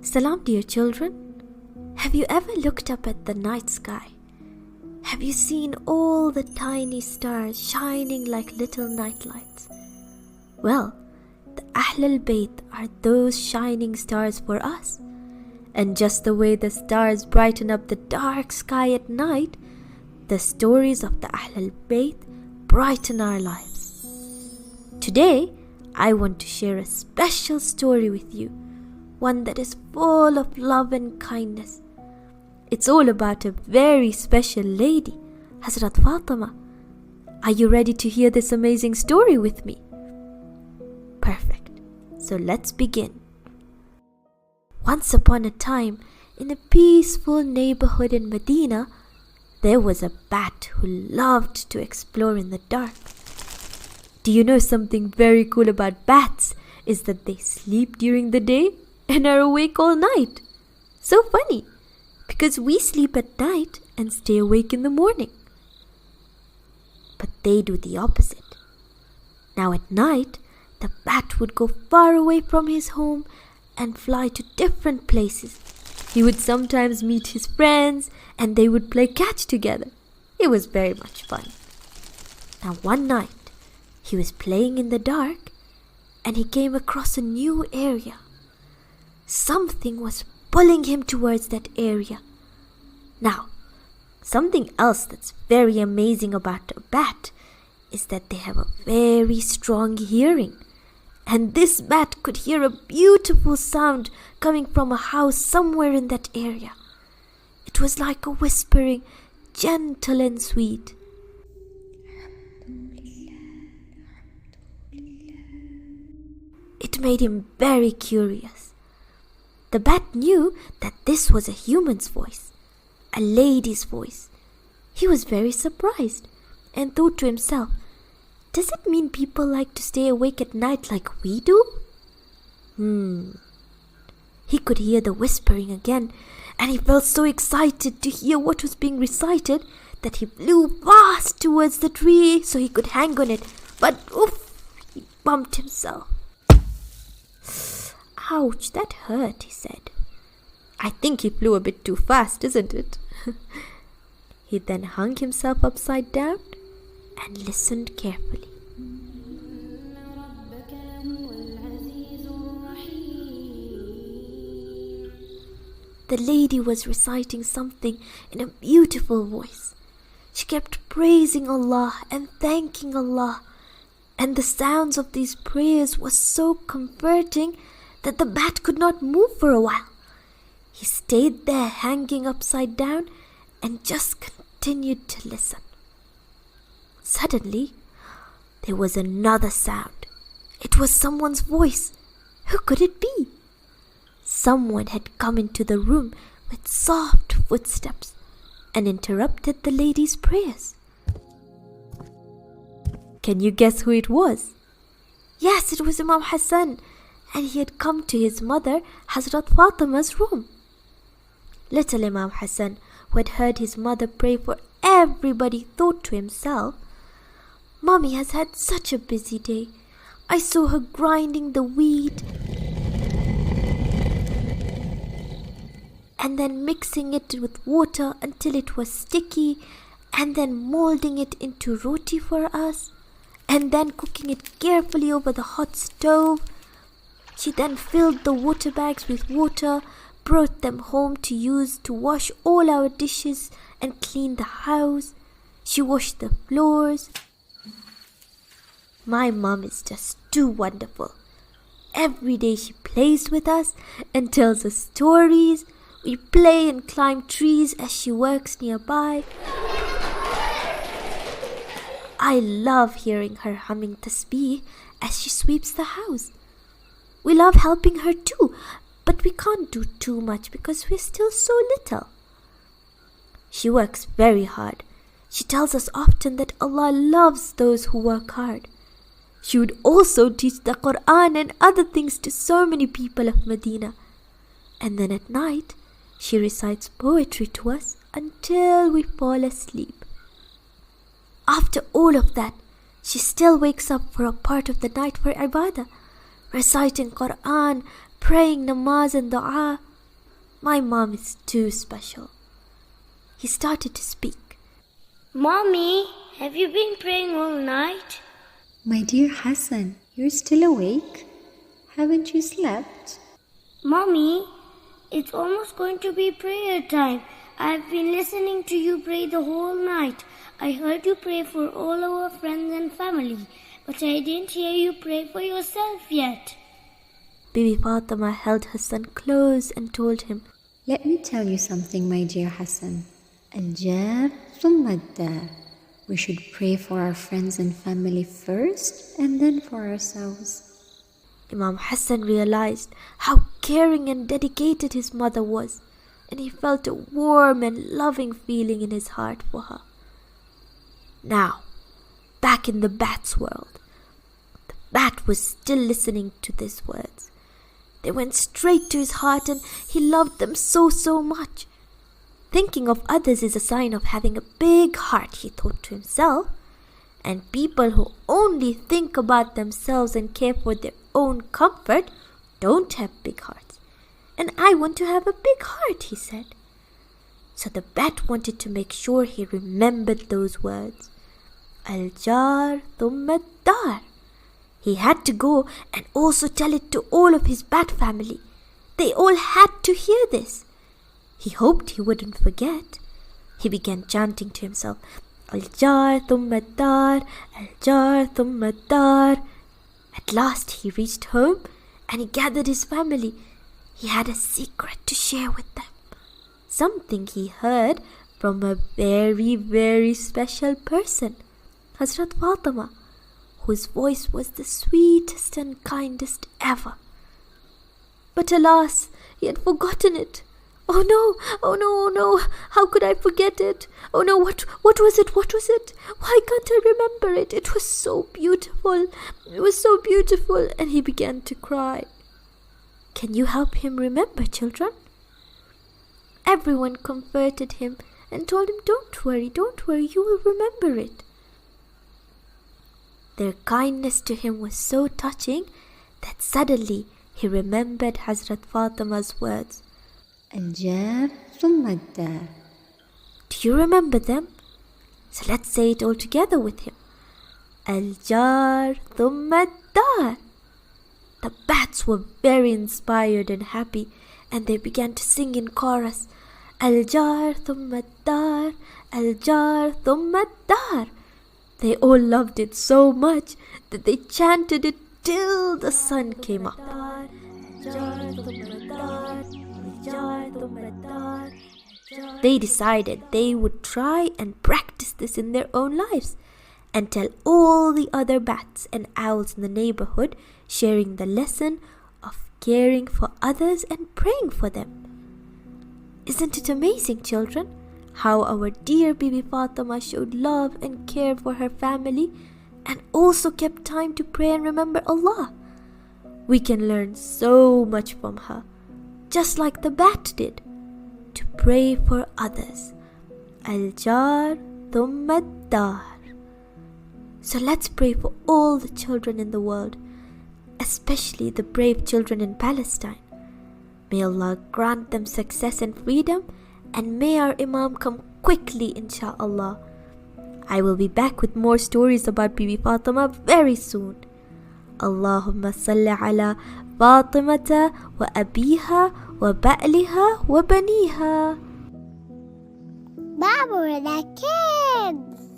Salam, dear children. Have you ever looked up at the night sky? Have you seen all the tiny stars shining like little night lights? Well, the Ahl al-Bayt are those shining stars for us. And just the way the stars brighten up the dark sky at night, the stories of the Ahl al-Bayt brighten our lives. Today, I want to share a special story with you, one that is full of love and kindness. It's all about a very special lady, Hazrat Fatima. Are you ready to hear this amazing story with me? Perfect. So let's begin. Once upon a time, in a peaceful neighborhood in Medina, there was a bat who loved to explore in the dark. Do you know something very cool about bats is that they sleep during the day and are awake all night? So funny, because we sleep at night and stay awake in the morning. But they do the opposite. Now at night, the bat would go far away from his home and fly to different places. He would sometimes meet his friends and they would play catch together. It was very much fun. Now one night, he was playing in the dark and he came across a new area. Something was pulling him towards that area. Now, something else that's very amazing about a bat is that they have a very strong hearing. And this bat could hear a beautiful sound coming from a house somewhere in that area. It was like a whispering, gentle and sweet. It made him very curious. The bat knew that this was a human's voice, a lady's voice. He was very surprised and thought to himself, does it mean people like to stay awake at night like we do? He could hear the whispering again, and he felt so excited to hear what was being recited that he flew fast towards the tree so he could hang on it. But oof, he bumped himself. Ouch, that hurt, he said. I think he flew a bit too fast, isn't it? He then hung himself upside down and listened carefully. The lady was reciting something in a beautiful voice. She kept praising Allah and thanking Allah, and the sounds of these prayers were so comforting that the bat could not move for a while. He stayed there hanging upside down and just continued to listen. Suddenly, there was another sound. It was someone's voice. Who could it be? Someone had come into the room with soft footsteps and interrupted the lady's prayers. Can you guess who it was? Yes, it was Imam Hassan, and he had come to his mother, Hazrat Fatima's room. Little Imam Hassan, who had heard his mother pray for everybody, thought to himself, Mommy has had such a busy day. I saw her grinding the wheat and then mixing it with water until it was sticky and then molding it into roti for us and then cooking it carefully over the hot stove. She then filled the water bags with water, brought them home to use to wash all our dishes and clean the house. She washed the floors. My mom is just too wonderful. Every day she plays with us and tells us stories. We play and climb trees as she works nearby. I love hearing her humming tasbih as she sweeps the house. We love helping her too, but we can't do too much because we're still so little. She works very hard. She tells us often that Allah loves those who work hard. She would also teach the Quran and other things to so many people of Medina. And then at night, she recites poetry to us until we fall asleep. After all of that, She still wakes up for a part of the night for ibadah, reciting Quran, praying namaz and dua. My mom is too special. He started to speak. Mommy, have you been praying all night? My dear Hassan, you're still awake? Haven't you slept? Mommy, it's almost going to be prayer time. I've been listening to you pray the whole night. I heard you pray for all our friends and family, but I didn't hear you pray for yourself yet. Bibi Fatima held her son close and told him, Let me tell you something, my dear Hassan. Al-jar thumma ad-dar. We should pray for our friends and family first and then for ourselves. Imam Hassan realized how caring and dedicated his mother was, and he felt a warm and loving feeling in his heart for her. Now, back in the bat's world, the bat was still listening to these words. They went straight to his heart and he loved them so much. Thinking of others is a sign of having a big heart, he thought to himself. And people who only think about themselves and care for their own comfort don't have big hearts. And I want to have a big heart, he said. So the bat wanted to make sure he remembered those words. Al-jar thumma ad-dar. He had to go and also tell it to all of his bat family. They all had to hear this. He hoped he wouldn't forget. He began chanting to himself, Al-jar thumma ad-dar, Al-jar thumma ad-dar. At last he reached home and he gathered his family. He had a secret to share with them. Something he heard from a very special person, Hazrat Fatima, whose voice was the sweetest and kindest ever. But alas, he had forgotten it. Oh no, how could I forget it? Oh no, what was it? Why can't I remember it? It was so beautiful. And he began to cry. Can you help him remember, children? Everyone comforted him and told him, don't worry, you will remember it. Their kindness to him was so touching that suddenly he remembered Hazrat Fatima's words. Al-jar thumma ad-dar. Do you remember them? So let's say it all together with him. Al-jar thumma ad-dar. The bats were very inspired and happy, and they began to sing in chorus. Al-jar thumma ad-dar, Al-jar thumma ad-dar. They all loved it so much that they chanted it till the sun came up. They decided they would try and practice this in their own lives and tell all the other bats and owls in the neighborhood, sharing the lesson of caring for others and praying for them. Isn't it amazing, children, how our dear Bibi Fatima showed love and care for her family and also kept time to pray and remember Allah? We can learn so much from her, just like the bat did, to pray for others. Al-jar thumma ad-dar. So let's pray for all the children in the world, especially the brave children in Palestine. May Allah grant them success and freedom, and may our Imam come quickly, inshallah. I will be back with more stories about Bibi Fatima very soon. Allahumma salli ala Fatimata wa abiha wa ba'liha wa baniha. Baba, we're the kids.